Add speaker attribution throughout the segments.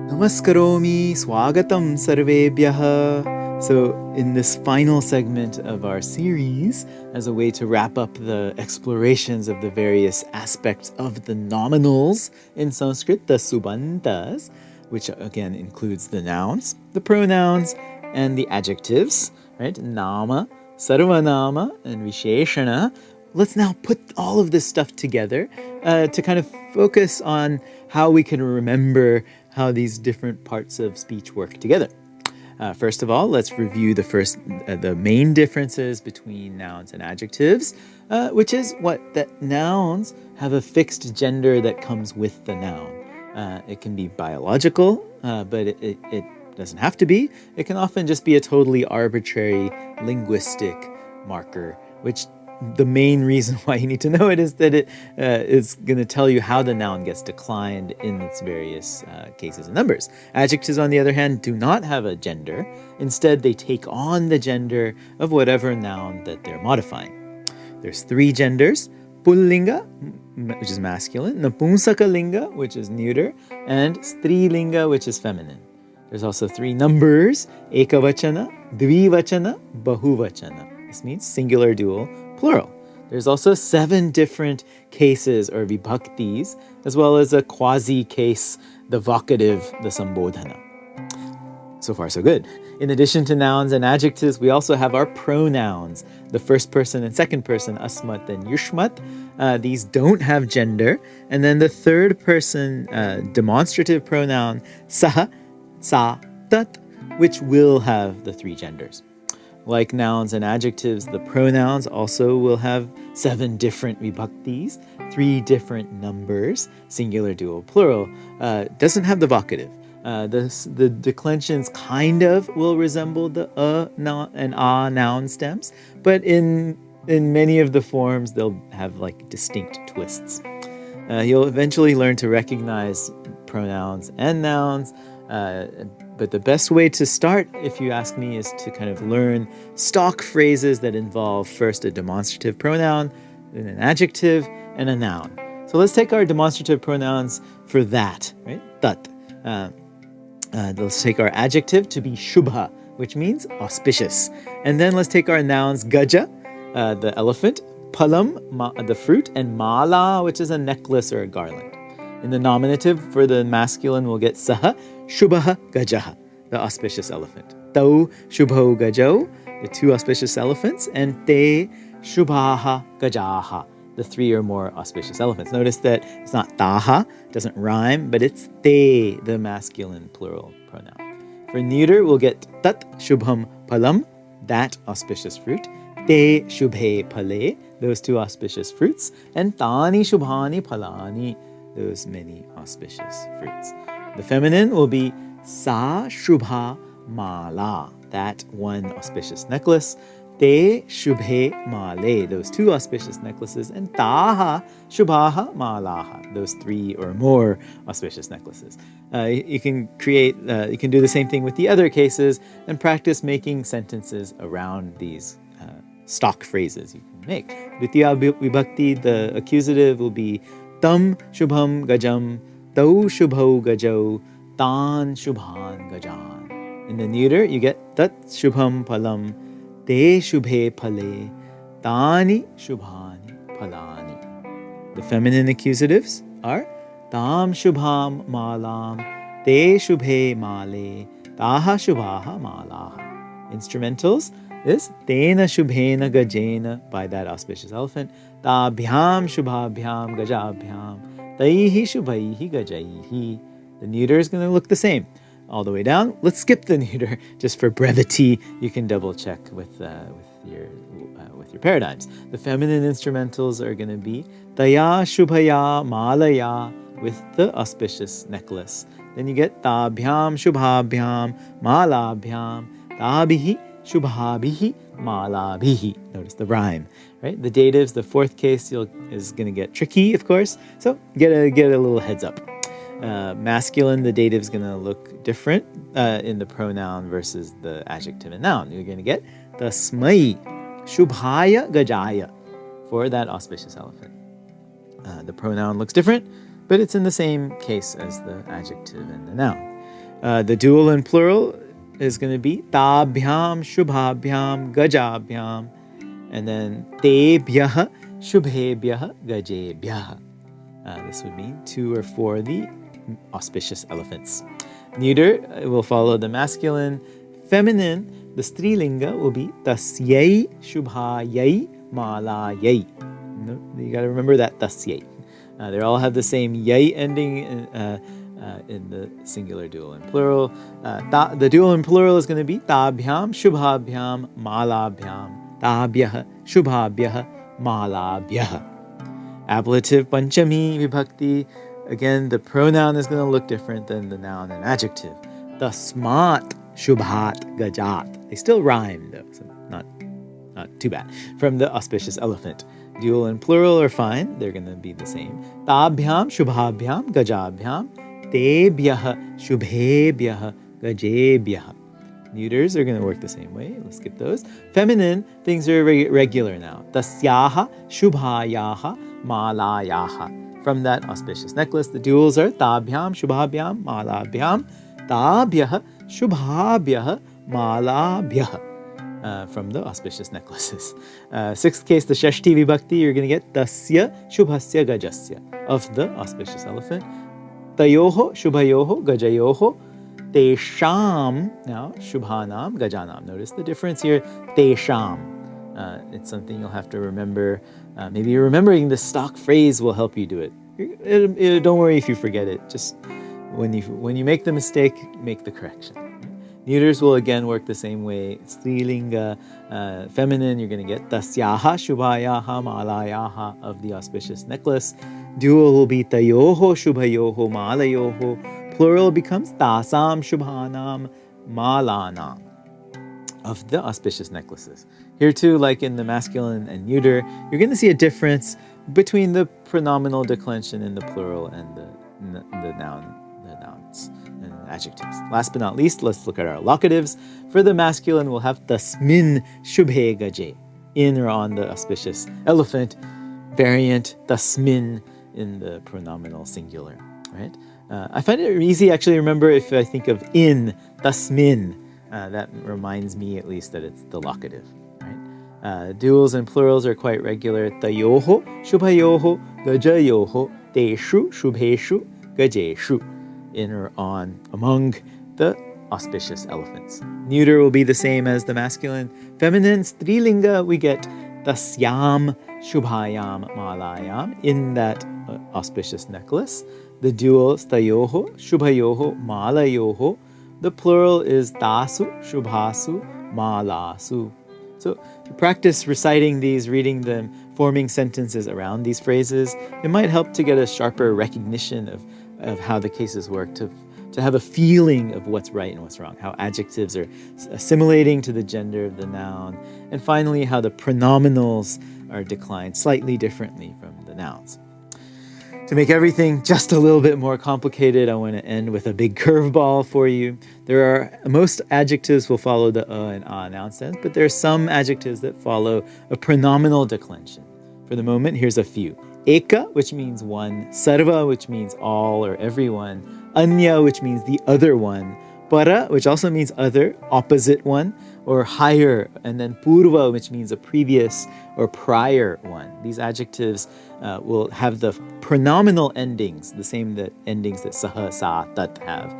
Speaker 1: Namaskaromi, swagatam sarvebhyah. So in this final segment of our series, as a way to wrap up the explorations of the various aspects of the nominals in Sanskrit, the subantas, which again includes the nouns, the pronouns, and the adjectives, right? Nama, sarvanama, and visheshana. Let's now put all of this stuff together to kind of focus on how we can remember how these different parts of speech work together. First of all, let's review the main differences between nouns and adjectives, which is that nouns have a fixed gender that comes with the noun. It can be biological, but it doesn't have to be. It can often just be a totally arbitrary linguistic marker, which the main reason why you need to know it is that it is going to tell you how the noun gets declined in its various cases and numbers. Adjectives, on the other hand, do not have a gender. Instead, they take on the gender of whatever noun that they're modifying. There's 3 genders: pullinga, which is masculine, napumsakalinga, which is neuter, and strilinga, which is feminine. There's also 3 numbers: ekavachana, dvivachana, bahuvachana. This means singular, dual, plural. There's also 7 different cases or vibhaktis, as well as a quasi-case, the vocative, the sambodhana. So far, so good. In addition to nouns and adjectives, we also have our pronouns, the first person and second person, asmat and yushmat. These don't have gender. And then the third person demonstrative pronoun, saha, sa, tat, which will have the 3 genders. Like nouns and adjectives, the pronouns also will have 7 different vibhaktis, 3 different numbers, singular, dual, plural. Doesn't have the vocative. The declensions kind of will resemble the and noun stems, but in many of the forms, they'll have like distinct twists. You'll eventually learn to recognize pronouns and nouns, but the best way to start, if you ask me, is to kind of learn stock phrases that involve first a demonstrative pronoun, then an adjective, and a noun. So let's take our demonstrative pronouns for that, right? Tat. Let's take our adjective to be shubha, which means auspicious. And then let's take our nouns gaja, the elephant, palam, the fruit, and mala, which is a necklace or a garland. In the nominative, for the masculine, we'll get saha, shubha, gajaha, the auspicious elephant. Tau, shubho, gajo, the 2 auspicious elephants, and te, shubhaha, gajaha, the 3 or more auspicious elephants. Notice that it's not taha, doesn't rhyme, but it's te, the masculine plural pronoun. For neuter, we'll get tat, shubham, palam, that auspicious fruit, te, shubhe, pale, those 2 auspicious fruits, and tani, shubhani, palani, those many auspicious fruits. The feminine will be sa shubha mala, that 1 auspicious necklace, te shubhe male, those 2 auspicious necklaces, and taha shubhaha malaha, those 3 or more auspicious necklaces. You can do the same thing with the other cases and practice making sentences around these stock phrases you can make. Dvitiya vibhakti, the accusative, will be tam shubham gajam, tau shubho gajo, tan shubhan gajan. In the neuter, you get tat shubham palam, te shubhe pale, tani shubhani palani. The feminine accusatives are tam shubham malam, te shubhe male, taha shubhaha malaha. Instrumentals is tena shubhena gajena, by that auspicious elephant, tabhyam shubhabhyam gajabhyam, taihi shubhaihi gajaihi. The neuter is going to look the same all the way down. Let's skip the neuter just for brevity. You can double check with your paradigms. The feminine instrumentals are going to be taya shubhaya malaya, with the auspicious necklace. Then you get tabhyam shubhabhyam malabhyam, tabihi shubhabihi malabhihi. Notice the rhyme, right? The datives, the 4th case, is going to get tricky, of course. So get a little heads up. Masculine, the dative is going to look different in the pronoun versus the adjective and noun. You're going to get tasmai shubhaya gajaya for that auspicious elephant. The pronoun looks different, but it's in the same case as the adjective and the noun. The dual and plural is going to be tabhyam, shubhabhyam, gajabhyam. And then tebhyah, shubhebhyah, gajebhyah. This would mean 2 or 4 the auspicious elephants. Neuter will follow the masculine. Feminine, the strilinga will be tasyai, shubhayai, malayai. You got to remember that tasyai. They all have the same yai ending in the singular, dual, and plural. The dual and plural is going to be tabhyam, shubhabhyam, malabhyam, tabhyah, shubhabhyah, malabhyah. Ablative panchami vibhakti. Again, the pronoun is going to look different than the noun and adjective. Tasmat shubhat gajat. They still rhyme though, so not too bad. From the auspicious elephant. Dual and plural are fine. They're going to be the same. Tabhyam shubhabhyam gajabhyam. Tebhyah shubhebhyah gajebhyah. Neuters are going to work the same way. Let's skip those. Feminine, things are regular now. Tasyaha shubhayaha malayaha. From that auspicious necklace, the duals are tabhyam shubhabhyam malabhyam. Tabhyah shubhabhyah malabhyah. From the auspicious necklaces. Sixth case, the shashti vibhakti, you're going to get tasya shubhasya gajasya. Of the auspicious elephant. Tayoho shubhayoho gajayoho tesham. Now, shubhanam gajanam. Notice the difference here. Tesham. It's something you'll have to remember. Maybe remembering the stock phrase will help you do it. Don't worry if you forget it. Just when you make the mistake, make the correction. Neuters will again work the same way. Strilinga, feminine, you're going to get tasyaha shubhayaha malayaha of the auspicious necklace. Dual will be tayoho shubhayoho malayoho. Plural becomes tasam shubhanam malanam of the auspicious necklaces. Here too, like in the masculine and neuter, you're going to see a difference between the pronominal declension in the plural and the nouns and adjectives. Last but not least, let's look at our locatives. For the masculine, we'll have tasmin shubhe gaje, in or on the auspicious elephant. Variant tasmin in the pronominal singular. Right? I find it easy actually remember if I think of in, tasmin. That reminds me at least that it's the locative. Right? Duals and plurals are quite regular. Tayoho, shubhayoho, gajayoho, teshu, shubheshu, gajeshu. In or on, among the auspicious elephants. Neuter will be the same as the masculine. Feminine, strilinga, we get tasyam, shubhayam, malayam, in that auspicious necklace. The dual, tayoho, shubhayoho, malayoho. The plural is tasu, shubhasu, malasu. So practice reciting these, reading them, forming sentences around these phrases. It might help to get a sharper recognition of how the cases work, to have a feeling of what's right and what's wrong, how adjectives are assimilating to the gender of the noun, and finally how the pronominals are declined slightly differently from the nouns. To make everything just a little bit more complicated, I want to end with a big curveball for you. Most adjectives will follow the and noun sense, but there are some adjectives that follow a pronominal declension. For the moment, here's a few. Eka, which means one. Sarva, which means all or everyone. Anya, which means the other one. Para, which also means other, opposite one, or higher. And then purva, which means a previous or prior one. These adjectives will have the pronominal endings, the same endings that saha, sa, tat have.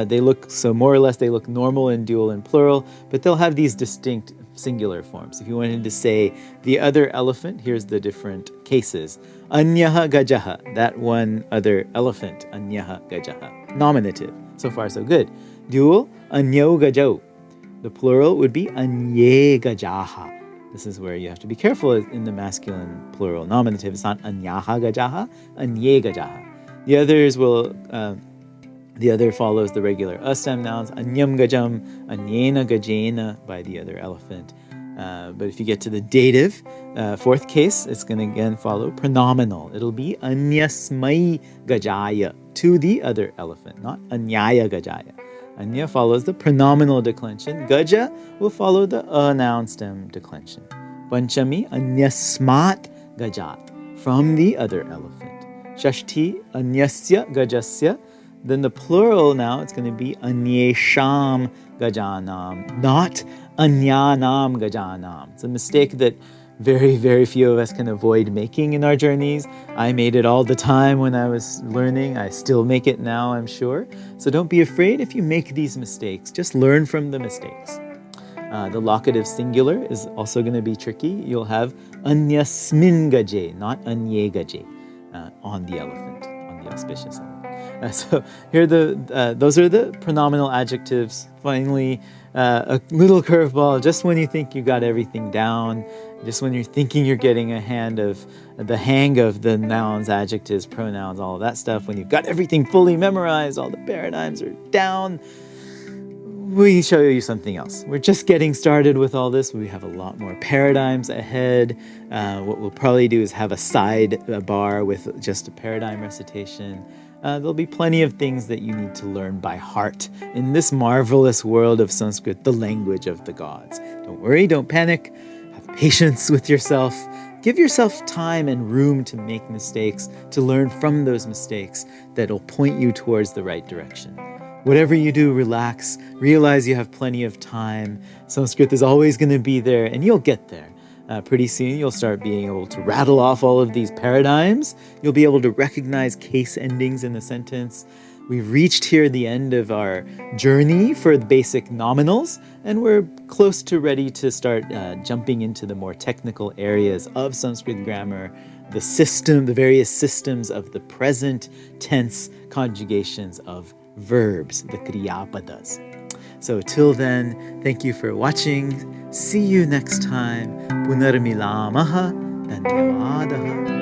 Speaker 1: They look normal in dual and plural, but they'll have these distinct singular forms. If you wanted to say the other elephant, here's the different cases. Anyaha gajaha, that one other elephant. Anyaha gajaha. Nominative. So far, so good. Dual, anyo gajau. The plural would be anye gajaha. This is where you have to be careful in the masculine plural nominative. It's not anyaha gajaha, anye gajaha. The other follows the regular astem nouns, anyam gajam, anyena gajena by the other elephant. But if you get to the dative, fourth case, it's going to again follow pronominal. It'll be anyasmai gajaya, to the other elephant, not anyaya gajaya. Anya follows the pronominal declension. Gaja will follow the noun stem declension. Panchami, anyasmat gajat, from the other elephant. Shashti, anyasya gajasya, Then the plural now, it's going to be anyesham gajanam, not anyanam gajanam. It's a mistake that very, very few of us can avoid making in our journeys. I made it all the time when I was learning. I still make it now, I'm sure. So don't be afraid if you make these mistakes. Just learn from the mistakes. The locative singular is also going to be tricky. You'll have anyasmin gaje, not anye gaje, on the elephant, on the auspicious elephant. So here those are the pronominal adjectives. Finally, a little curveball, just when you think you got everything down, just when you're thinking you're getting the hang of the nouns, adjectives, pronouns, all of that stuff, when you've got everything fully memorized, all the paradigms are down, we show you something else. We're just getting started with all this. We have a lot more paradigms ahead. What we'll probably do is have a side bar with just a paradigm recitation. There'll be plenty of things that you need to learn by heart in this marvelous world of Sanskrit, the language of the gods. Don't worry, don't panic. Have patience with yourself. Give yourself time and room to make mistakes, to learn from those mistakes that'll point you towards the right direction. Whatever you do, relax, realize you have plenty of time. Sanskrit is always going to be there, and you'll get there. Pretty soon, you'll start being able to rattle off all of these paradigms. You'll be able to recognize case endings in the sentence. We've reached here the end of our journey for the basic nominals, and we're close to ready to start jumping into the more technical areas of Sanskrit grammar, the various systems of the present tense conjugations of verbs, the kriyapadas. So till then, thank you for watching. See you next time. Punarmilamaha. Dhanyavadaha.